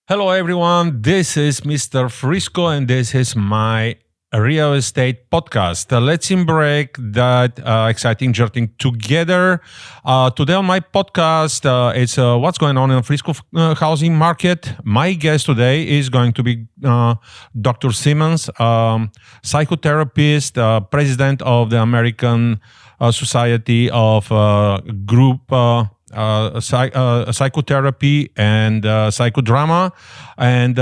Hello, everyone. This is Mr. Frisco, and this is my real estate podcast. Let's embrace that exciting journey together. Today on my podcast, it's what's going on in the Frisco housing market. My guest today is going to be Dr. Simmons, psychotherapist, president of the American Society of Group Psychotherapy and Psychodrama, and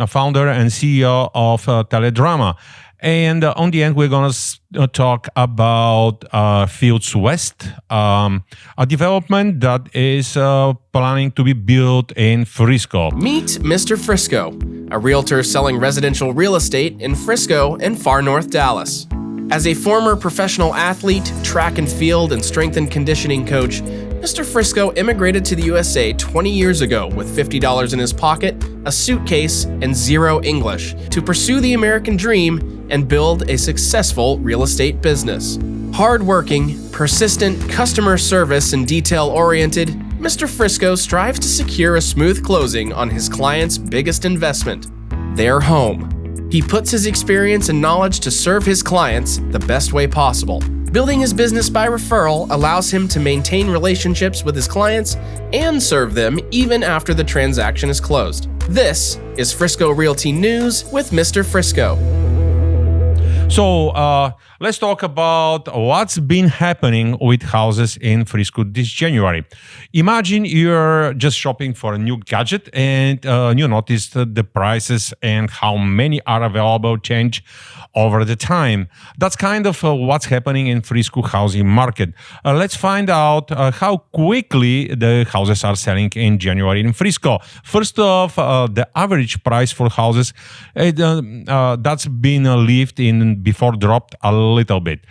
founder and CEO of Tele'Drama. And on the end, we're going to talk about Fields West, a development that is planning to be built in Frisco. Meet Mr. Frisco, a realtor selling residential real estate in Frisco and far North Dallas. As a former professional athlete, track and field, and strength and conditioning coach, Mr. Frisco immigrated to the USA 20 years ago with $50 in his pocket, a suitcase, and zero English to pursue the American dream and build a successful real estate business. Hardworking, persistent, customer service, and detail-oriented, Mr. Frisco strives to secure a smooth closing on his client's biggest investment, their home. He puts his experience and knowledge to serve his clients the best way possible. Building his business by referral allows him to maintain relationships with his clients and serve them even after the transaction is closed. This is Frisco Realty News with Mr. Frisco. So let's talk about what's been happening with houses in Frisco this January. Imagine you're just shopping for a new gadget and you notice the prices and how many are available change over the time. That's kind of what's happening in Frisco housing market. Let's find out how quickly the houses are selling in January in Frisco. First off, the average price for houses that's been lifted in before dropped a little bit.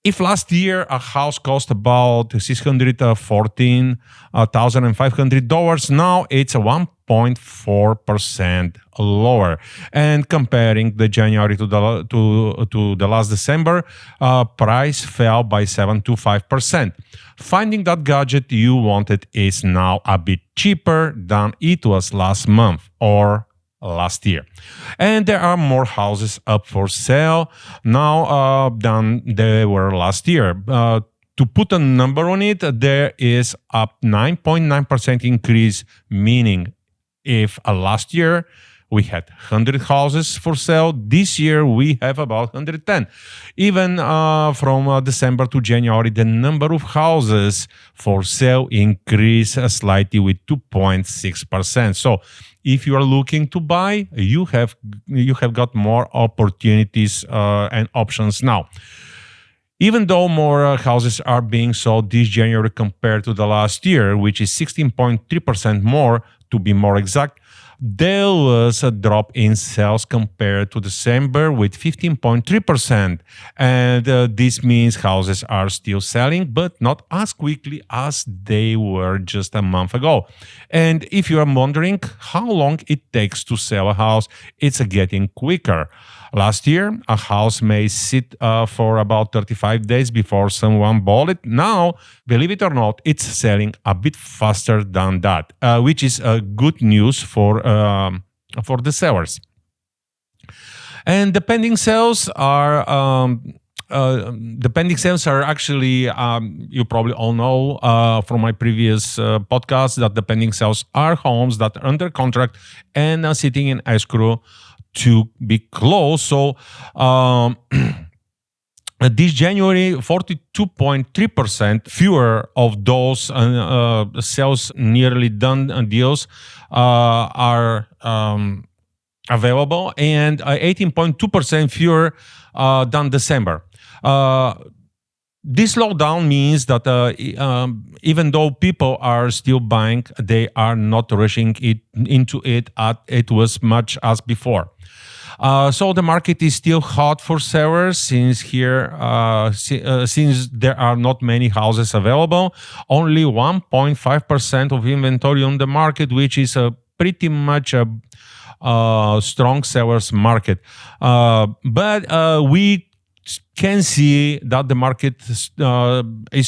If last year a house cost about $614,500, now it's 1.4% lower. And comparing the January to the last December, price fell by 7 to 5%. Finding that gadget you wanted is now a bit cheaper than it was last month or last year. And there are more houses up for sale now than they were last year. To put a number on it, there is a 9.9% increase, meaning if last year we had 100 houses for sale, this year we have about 110. Even from December to January, the number of houses for sale increased slightly with 2.6%. So if you are looking to buy, you have got more opportunities and options now. Even though more houses are being sold this January compared to the last year, which is 16.3% more to be more exact, there was a drop in sales compared to December with 15.3%. And this means houses are still selling, but not as quickly as they were just a month ago. And if you are wondering how long it takes to sell a house, it's getting quicker. Last year, a house may sit for about 35 days before someone bought it. Now, believe it or not, it's selling a bit faster than that, which is good news for the sellers. And the pending sales are actually, you probably all know from my previous podcast that the pending sales are homes that are under contract and are sitting in escrow to be closed. So this January, 42.3% fewer of those sales nearly done deals are available, and 18.2% fewer than December. This slowdown means that even though people are still buying, they are not rushing into it as it was much as before. So the market is still hot for sellers since there are not many houses available. Only 1.5% of inventory on the market, which is pretty much a strong sellers market. But we can see that the market is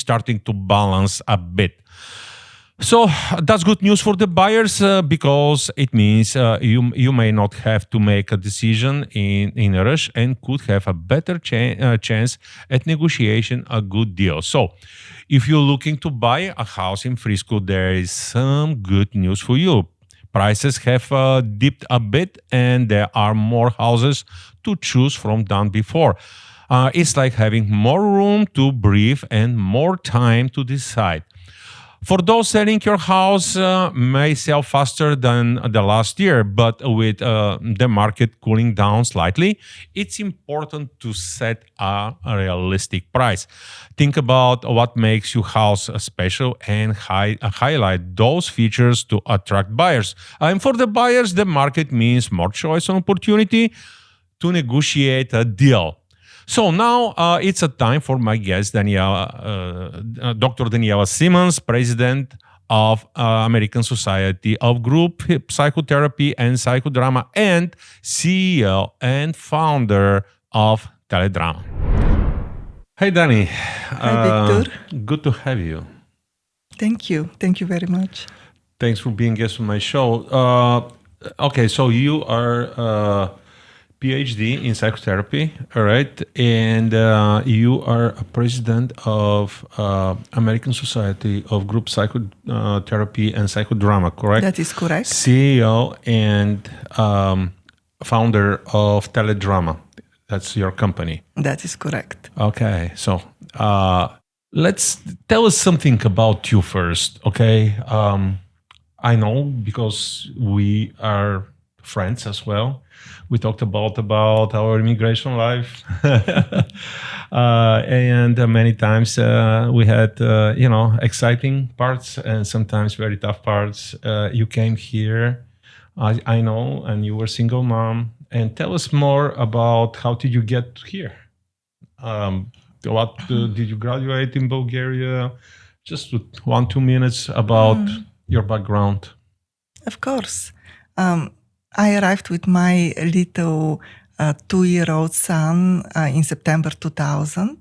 starting to balance a bit. So that's good news for the buyers because it means you may not have to make a decision in a rush and could have a better chance at negotiation a good deal. So if you're looking to buy a house in Frisco, there is some good news for you. Prices have dipped a bit and there are more houses to choose from than before. It's like having more room to breathe and more time to decide. For those selling, your house may sell faster than the last year, but with the market cooling down slightly, it's important to set a realistic price. Think about what makes your house special and highlight those features to attract buyers. And for the buyers, the market means more choice and opportunity to negotiate a deal. So now it's a time for my guest, Dr. Daniela Simmons, president of American Society of Group Psychotherapy and Psychodrama, and CEO and founder of Tele'Drama. Hey, Danny. Hi, Victor. Good to have you. Thank you. Thank you very much. Thanks for being guest on my show. Okay, so you are PhD in psychotherapy, all right, and you are a president of American Society of Group Psychotherapy and Psychodrama, correct? That is correct. CEO and founder of Tele'Drama. That's your company. That is correct. Okay, so let's tell us something about you first, okay? I know because we are friends as well. We talked about our immigration life, and many times we had exciting parts and sometimes very tough parts. You came here, I know, and you were a single mom. And tell us more about how did you get here? What did you graduate in Bulgaria? Just 1-2 minutes about your background. Of course. I arrived with my little 2-year-old son in September 2000.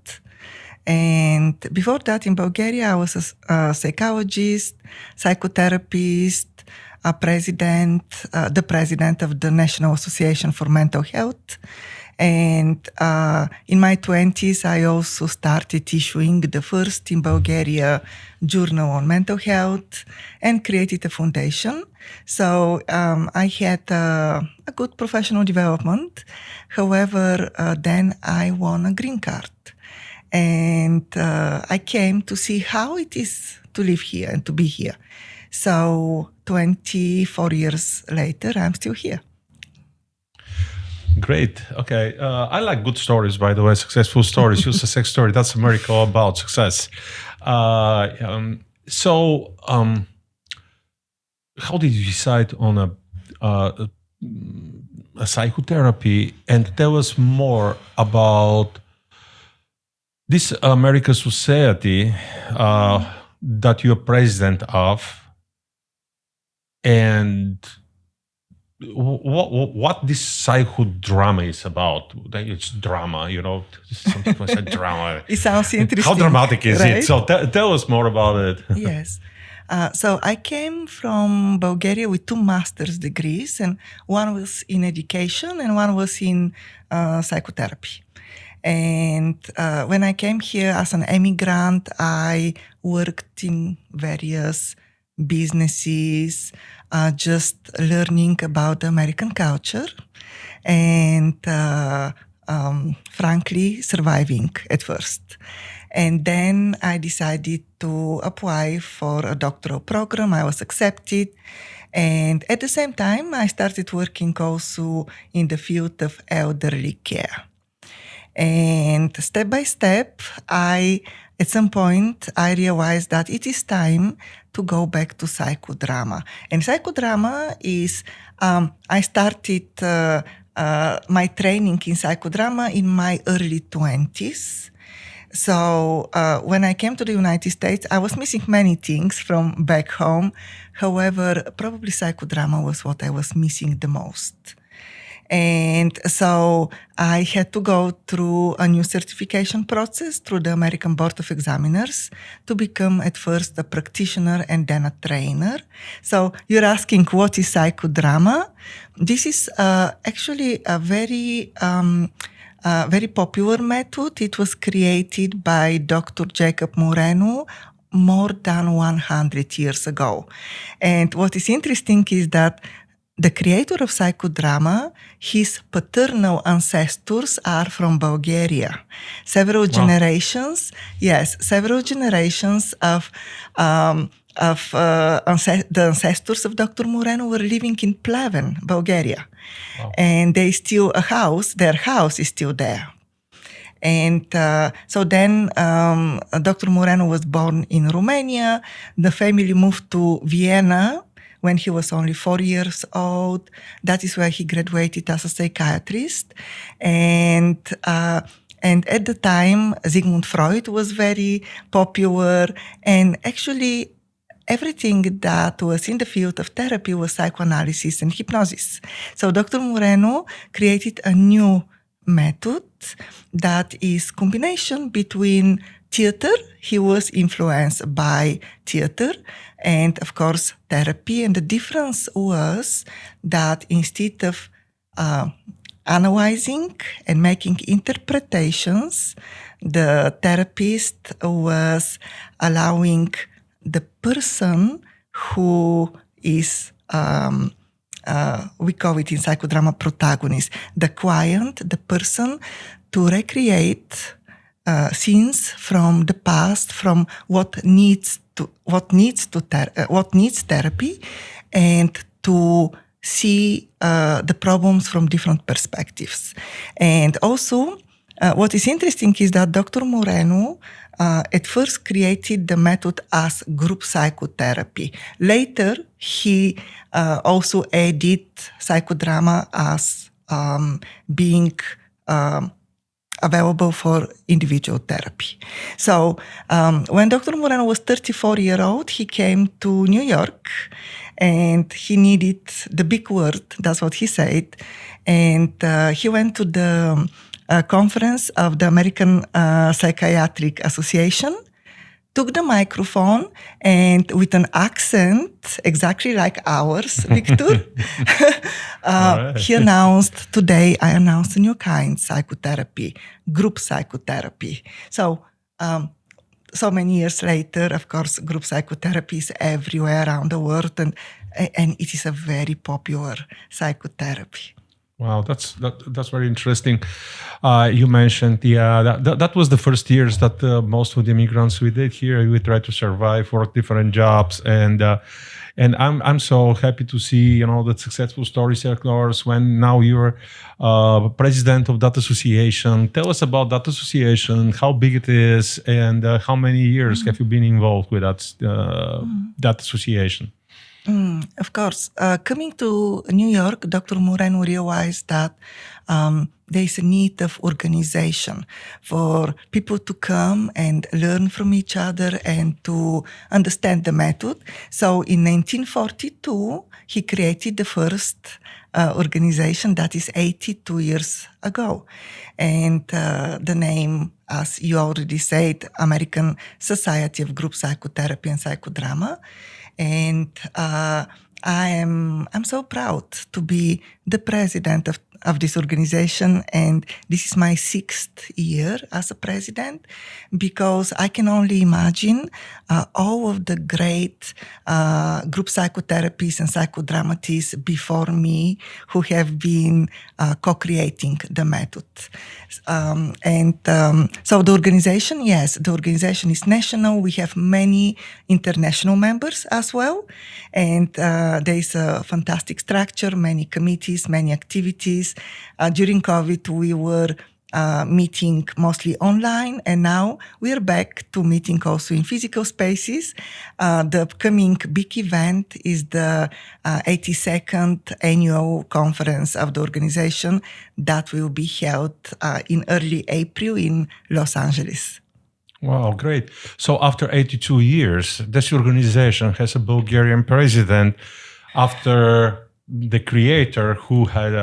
And before that, in Bulgaria, I was a psychologist, psychotherapist, the president of the National Association for Mental Health. And in my 20s, I also started issuing the first in Bulgaria journal on mental health and created a foundation. So I had a good professional development. However, then I won a green card. And I came to see how it is to live here and to be here. So 24 years later, I'm still here. Great. Okay. I like good stories, by the way, successful stories. Your success story. That's America all about success. So, how did you decide on a psychotherapy? And tell us more about this American Society that you're president of, and what this psychodrama is about. It's drama, sometimes I say drama. It sounds interesting. How dramatic is right? it? So tell us more about it. Yes. So I came from Bulgaria with 2 master's degrees, and one was in education and one was in psychotherapy. And when I came here as an immigrant, I worked in various businesses, just learning about the American culture and frankly surviving at first. And then I decided to apply for a doctoral program. I was accepted. And at the same time, I started working also in the field of elderly care. And step by step, at some point, I realized that it is time to go back to psychodrama. And psychodrama is, I started my training in psychodrama in my early 20s. So when I came to the United States, I was missing many things from back home. However, probably psychodrama was what I was missing the most. And so I had to go through a new certification process through the American Board of Examiners to become at first a practitioner and then a trainer. So you're asking, what is psychodrama? This is actually a very popular method. It was created by Dr. Jacob Moreno more than 100 years ago. And what is interesting is that the creator of psychodrama, his paternal ancestors are from Bulgaria. Several generations of the ancestors of Dr. Moreno were living in Pleven, Bulgaria. Wow. And their house is still there. And so then Dr. Moreno was born in Romania. The family moved to Vienna when he was only 4 years old. That is where he graduated as a psychiatrist. And at the time, Sigmund Freud was very popular. And actually, everything that was in the field of therapy was psychoanalysis and hypnosis. So Dr. Moreno created a new method that is combination between theater. He was influenced by theater and, of course, therapy. And the difference was that instead of analyzing and making interpretations, the therapist was allowing the person who is we call it in psychodrama protagonist, the client, the person, to recreate scenes from the past, from what needs therapy, and to see the problems from different perspectives. And also, what is interesting is that Dr. Moreno at first created the method as group psychotherapy. Later, he also added psychodrama as being available for individual therapy. So when Dr. Moreno was 34-year-old, he came to New York and he needed the big word, that's what he said. And he went to the conference of the American Psychiatric Association, took the microphone, and with an accent exactly like ours, Viktor, he announced, today I announced a new kind, psychotherapy, group psychotherapy. So many years later, of course, group psychotherapy is everywhere around the world, and it is a very popular psychotherapy. Wow, that's very interesting. You mentioned, that was the first years that most of the immigrants we did here, we tried to survive, work different jobs, and I'm so happy to see the successful stories of yours. When now you're president of that association, tell us about that association, how big it is, and how many years have you been involved with that association? Of course. Coming to New York, Dr. Moreno realized that there is a need of organization for people to come and learn from each other and to understand the method. So in 1942, he created the first organization, that is 82 years ago. And the name, as you already said, American Society of Group Psychotherapy and Psychodrama. And I'm so proud to be the president of this organization, and this is my 6th year as a president, because I can only imagine all of the great group psychotherapists and psychodramatists before me who have been co-creating the method. So the organization, yes, the organization is national. We have many international members as well, and there is a fantastic structure, many committees, many activities. During COVID, we were meeting mostly online, and now we are back to meeting also in physical spaces. The upcoming big event is the 82nd annual conference of the organization that will be held in early April in Los Angeles. Wow, great. So after 82 years, this organization has a Bulgarian president after the creator who had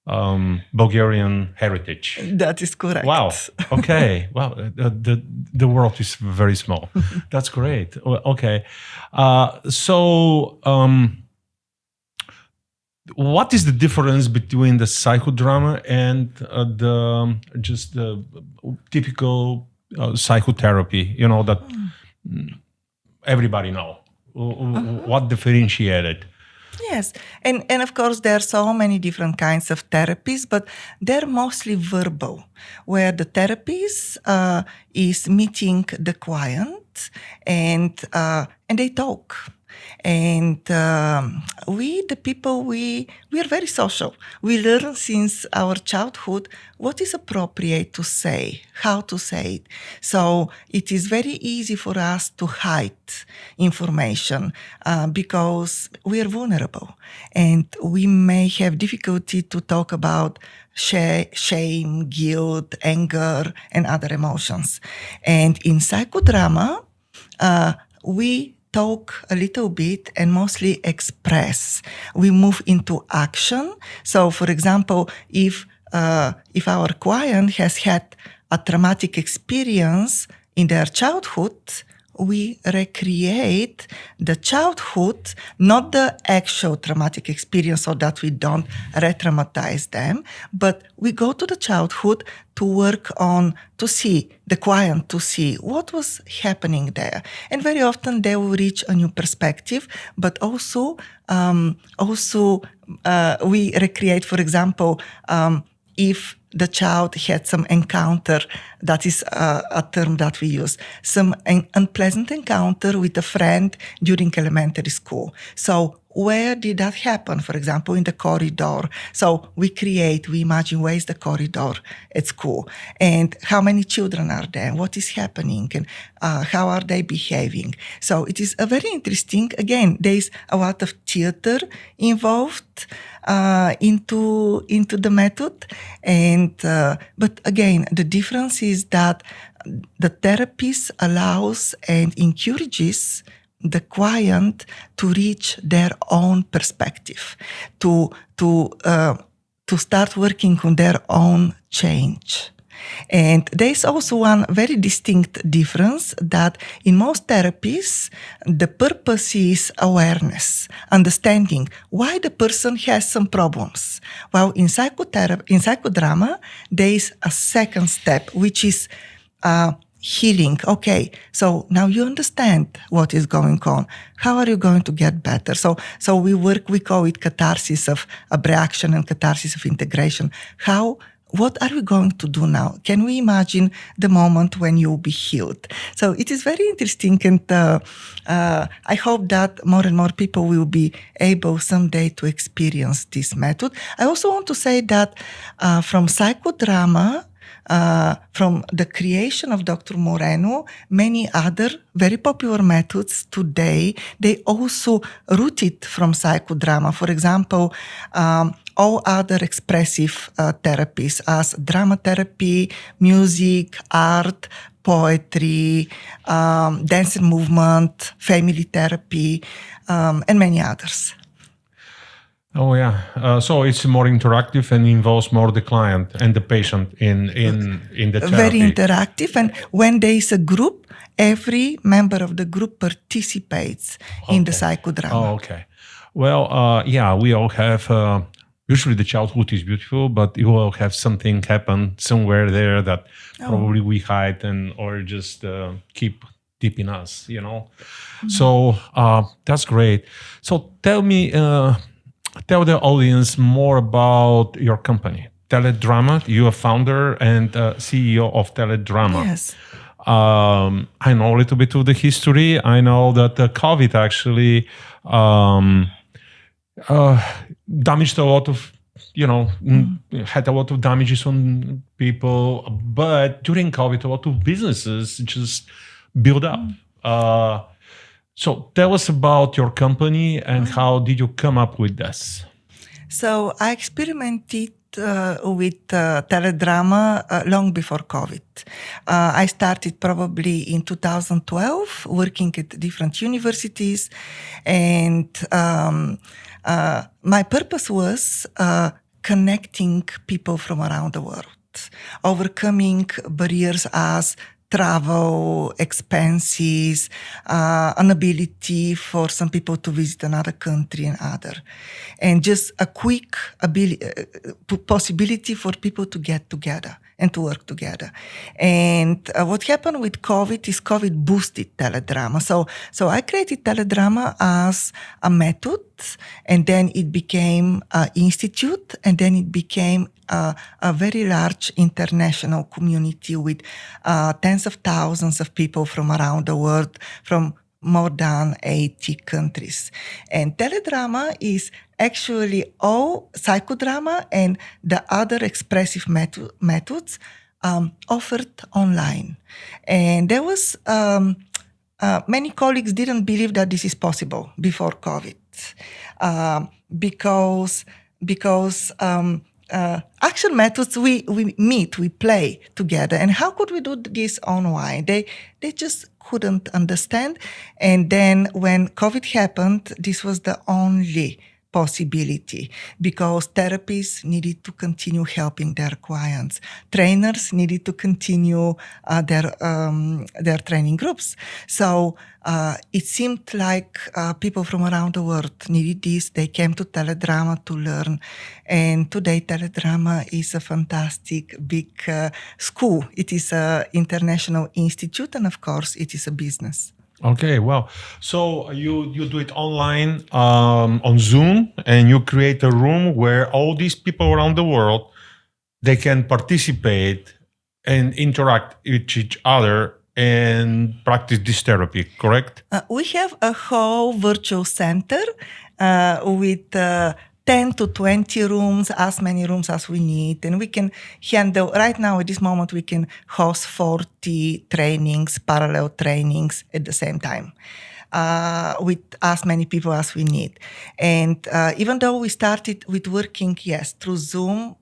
Bulgarian heritage. That is correct. Wow. Okay. Wow. The world is very small. That's great. Okay. What is the difference between the psychodrama and the typical psychotherapy? You know that everybody know. What differentiated? Yes, and of course there are so many different kinds of therapies, but they're mostly verbal, where the therapist is meeting the client and they talk. And we, the people, we are very social. We learn since our childhood what is appropriate to say, how to say it. So it is very easy for us to hide information because we are vulnerable. And we may have difficulty to talk about shame, guilt, anger, and other emotions. And in psychodrama, we talk a little bit and mostly express. We move into action. So, for example, if our client has had a traumatic experience in their childhood, we recreate the childhood, not the actual traumatic experience so that we don't re-traumatize them, but we go to the childhood to work on, to see the client, to see what was happening there. And very often they will reach a new perspective, but also we recreate, for example, if the child had some encounter, that is a term that we use, some unpleasant encounter with a friend during elementary school. So where did that happen? For example, in the corridor. So we imagine where is the corridor at school and how many children are there, what is happening and how are they behaving. So it is a very interesting, again, there is a lot of theater involved into the method. And but again, the difference is that the therapist allows and encourages the client to reach their own perspective, to start working on their own change. And there's also one very distinct difference that in most therapies, the purpose is awareness, understanding why the person has some problems. While in psychodrama, there is a second step, which is healing. Okay, so now you understand what is going on. How are you going to get better? So we call it catharsis of abstraction and catharsis of integration. What are we going to do now? Can we imagine the moment when you'll be healed? So it is very interesting, and I hope that more and more people will be able someday to experience this method. I also want to say that from psychodrama, from the creation of Dr. Moreno, many other very popular methods today, they also rooted from psychodrama. For example, all other expressive therapies as drama therapy, music, art, poetry, dance and movement, family therapy, and many others. Oh yeah, so it's more interactive and involves more the client and the patient in the therapy. Very interactive, and when there is a group, every member of the group participates in the psychodrama. Oh, okay. Well, yeah, we all have. Usually the childhood is beautiful, but you will have something happen somewhere there that probably we hide or just keep deep in us, you know. Mm-hmm. So that's great. So tell the audience more about your company, Tele'Drama. You're a founder and CEO of Tele'Drama. Yes. I know a little bit of the history. I know that COVID actually damaged a lot of, had a lot of damages on people. But during COVID, a lot of businesses just built up. So tell us about your company and how did you come up with this? So I experimented with Tele'Drama long before COVID. I started probably in 2012 working at different universities, and my purpose was connecting people from around the world, overcoming barriers as travel, expenses, inability for some people to visit another country and other. And just a quick possibility for people to get together and to work together. And what happened with COVID is COVID boosted Tele'Drama. So I created Tele'Drama as a method, and then it became an institute, and then it became a very large international community with tens of thousands of people from around the world, from more than 80 countries. And Tele'Drama is actually all psychodrama and the other expressive methods offered online. And there was many colleagues didn't believe that this is possible before COVID, because action methods, we meet, we play together. And how could we do this online? They just couldn't understand. And then when COVID happened, this was the only possibility, because therapists needed to continue helping their clients. Trainers needed to continue their training groups. So it seemed like people from around the world needed this. They came to Tele'Drama to learn. And today Tele'Drama is a fantastic big school. It is an international institute, and of course it is a business. Okay, well, so you do it online on Zoom, and you create a room where all these people around the world, they can participate and interact with each other and practice this therapy, correct? We have a whole virtual center with 10 to 20 rooms, as many rooms as we need. And we can handle, right now at this moment, we can host 40 trainings, parallel trainings at the same time, with as many people as we need. And even though we started with working, through Zoom,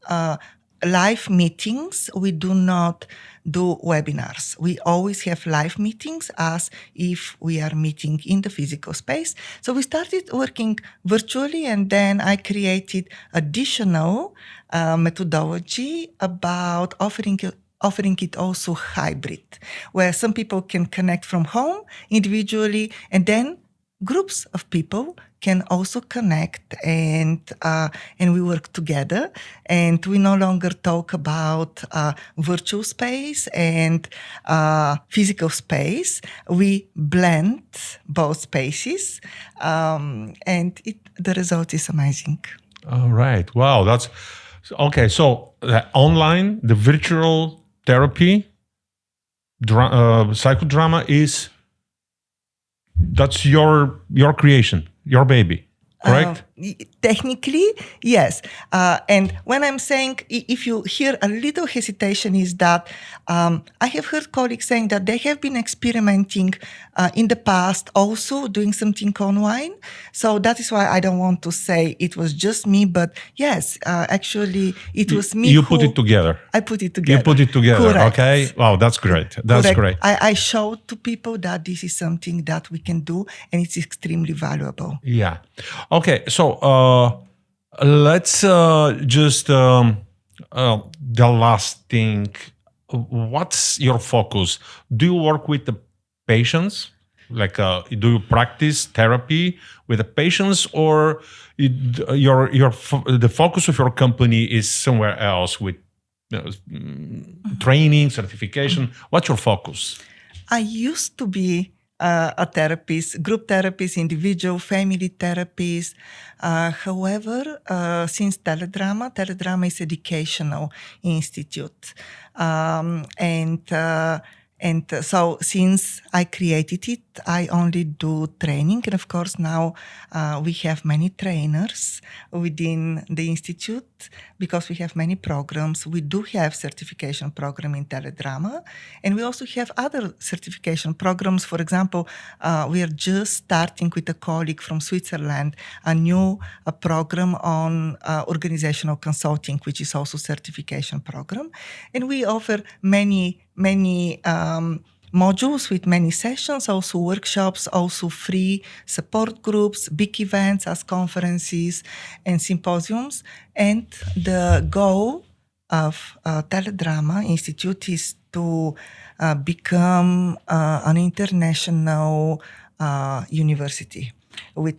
live meetings, we do not do webinars. We always have live meetings as if we are meeting in the physical space. So we started working virtually, and then I created additional methodology about offering it also hybrid, where some people can connect from home individually, and then groups of people can also connect, and we work together. And we no longer talk about virtual space and physical space. We blend both spaces, and the result is amazing. All right. Wow, that's okay. So the online, the virtual therapy, psychodrama that's your creation, your baby, correct? Technically, yes. And when I'm saying, if you hear a little hesitation, is that I have heard colleagues saying that they have been experimenting in the past also doing something online. So that is why I don't want to say it was just me, but yes, actually it was me. You put it together. I put it together. You put it together, Correct. Okay? Wow, that's great. That's Correct. great. I showed to people that this is something that we can do, and it's extremely valuable. Yeah. Okay, so let's just the last thing. What's your focus? Do you work with the patients? Like, do you practice therapy with the patients, or the focus of your company is somewhere else with training, certification? What's your focus? I used to be a therapist, group therapist, individual, family therapist. However, since Tele'Drama is educational institute. And so since I created it, I only do training. And of course, now we have many trainers within the institute because we have many programs. We do have certification program in Tele'Drama, and we also have other certification programs. For example, we are just starting with a colleague from Switzerland, a new program on organizational consulting, which is also certification program. And we offer many modules with many sessions, also workshops, also free support groups, big events as conferences and symposiums. And the goal of Tele'Drama Institute is to become an international university with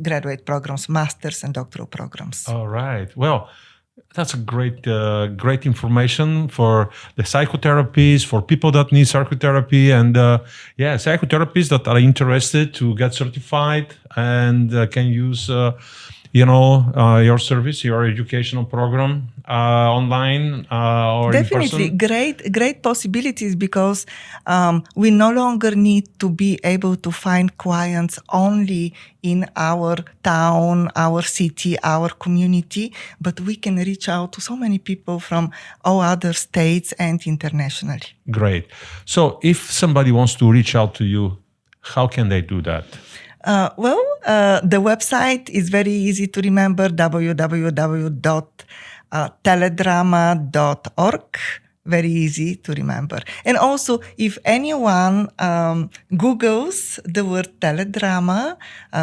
graduate programs, masters and doctoral programs. All right. Well, that's a great information for the psychotherapists, for people that need psychotherapy, and psychotherapists that are interested to get certified and can use, your service, your educational program online or definitely in person. great possibilities, because we no longer need to be able to find clients only in our town, our city, our community, but we can reach out to so many people from all other states and internationally. Great. So if somebody wants to reach out to you, how can they do that? The website is very easy to remember, www.teledrama.org. Very easy to remember. And also, if anyone Googles the word Tele'Drama,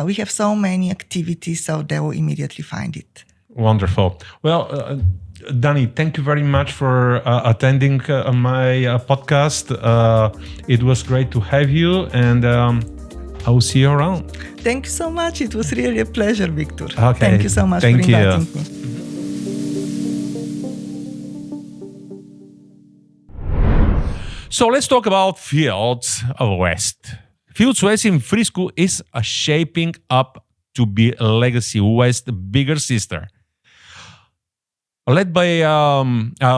we have so many activities, so they will immediately find it. Wonderful. Well, Dani, thank you very much for attending my podcast. It was great to have you, and I will see you around. Thank you so much. It was really a pleasure, Viktor. Okay. Thank you so much for inviting me. So let's talk about Fields West. Fields West in Frisco is shaping up to be Legacy West's bigger sister. Led by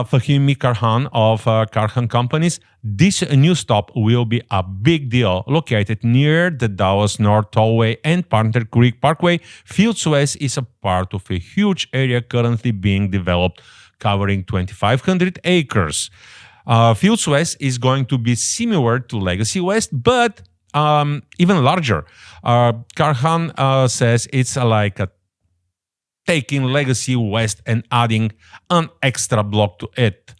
Fahimi Karhan of Karhan Companies, this new stop will be a big deal. Located near the Dallas North Tollway and Panther Creek Parkway, Fields West is a part of a huge area currently being developed, covering 2,500 acres. Fields West is going to be similar to Legacy West, but even larger. Karhan says it's like taking Legacy West and adding an extra block to it.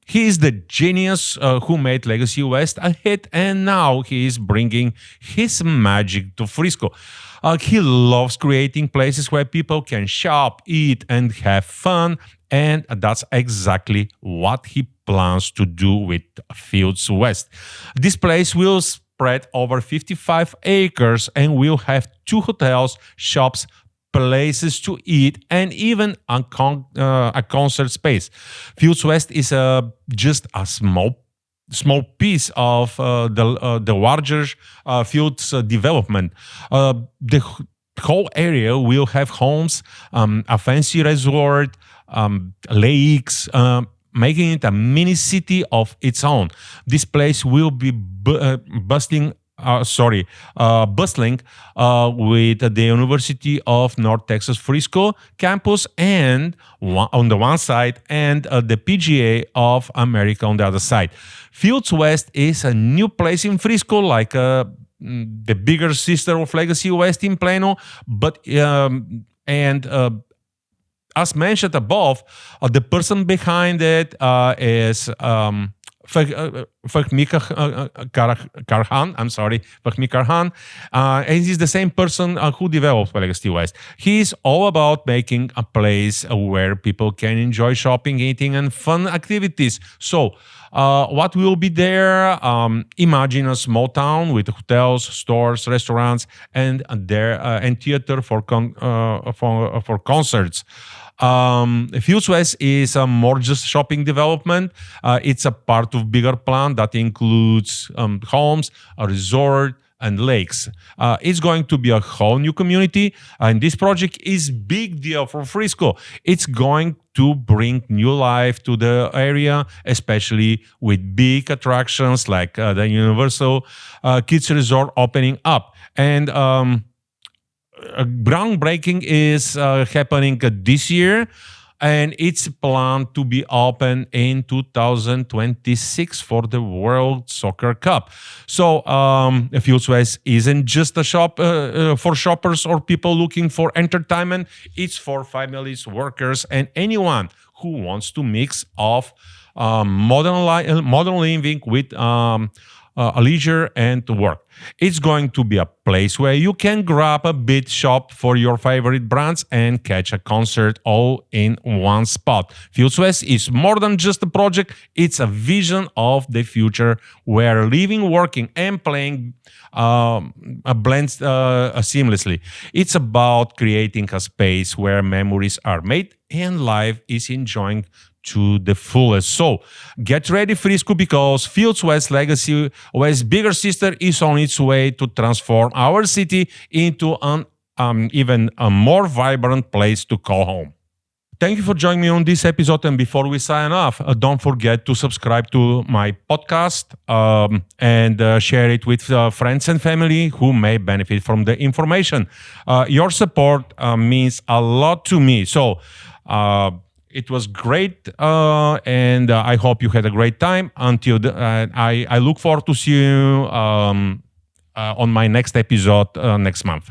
He is the genius who made Legacy West a hit, and now he is bringing his magic to Frisco. He loves creating places where people can shop, eat, and have fun, and that's exactly what he plans to do with Fields West. This place will spread over 55 acres and will have 2 hotels, shops, places to eat, and even a concert space. Fields West is just a small piece of the larger Fields development. The whole area will have homes, a fancy resort, lakes, making it a mini city of its own. This place will be bustling with the University of North Texas Frisco campus on the one side and the PGA of America on the other side. Fields West is a new place in Frisco, like the bigger sister of Legacy West in Plano, but as mentioned above, the person behind it is Fahmi Karhan. And he's the same person who developed Legacy West. He's all about making a place where people can enjoy shopping, eating, and fun activities. So, what will be there? Imagine a small town with hotels, stores, restaurants, and theater for concerts. Fields West is a more just shopping development. It's a part of bigger plan that includes homes, a resort, and lakes. It's going to be a whole new community, and this project is big deal for Frisco. It's going to bring new life to the area, especially with big attractions like the Universal Kids Resort opening up. And groundbreaking is happening this year, and it's planned to be open in 2026 for the World Soccer Cup. So Fields West isn't just a shop for shoppers or people looking for entertainment. It's for families, workers, and anyone who wants to mix of modern living with leisure and work. It's going to be a place where you can grab a bit shop for your favorite brands and catch a concert all in one spot. Fields West is more than just a project, it's a vision of the future where living, working, and playing blends seamlessly. It's about creating a space where memories are made and life is enjoying to the fullest. So get ready, Frisco, because Fields West Legacy West's bigger sister is on its way to transform our city into an even a more vibrant place to call home. Thank you for joining me on this episode. And before we sign off, don't forget to subscribe to my podcast and share it with friends and family who may benefit from the information. Your support means a lot to me. So it was great, and I hope you had a great time. I look forward to see you on my next episode next month.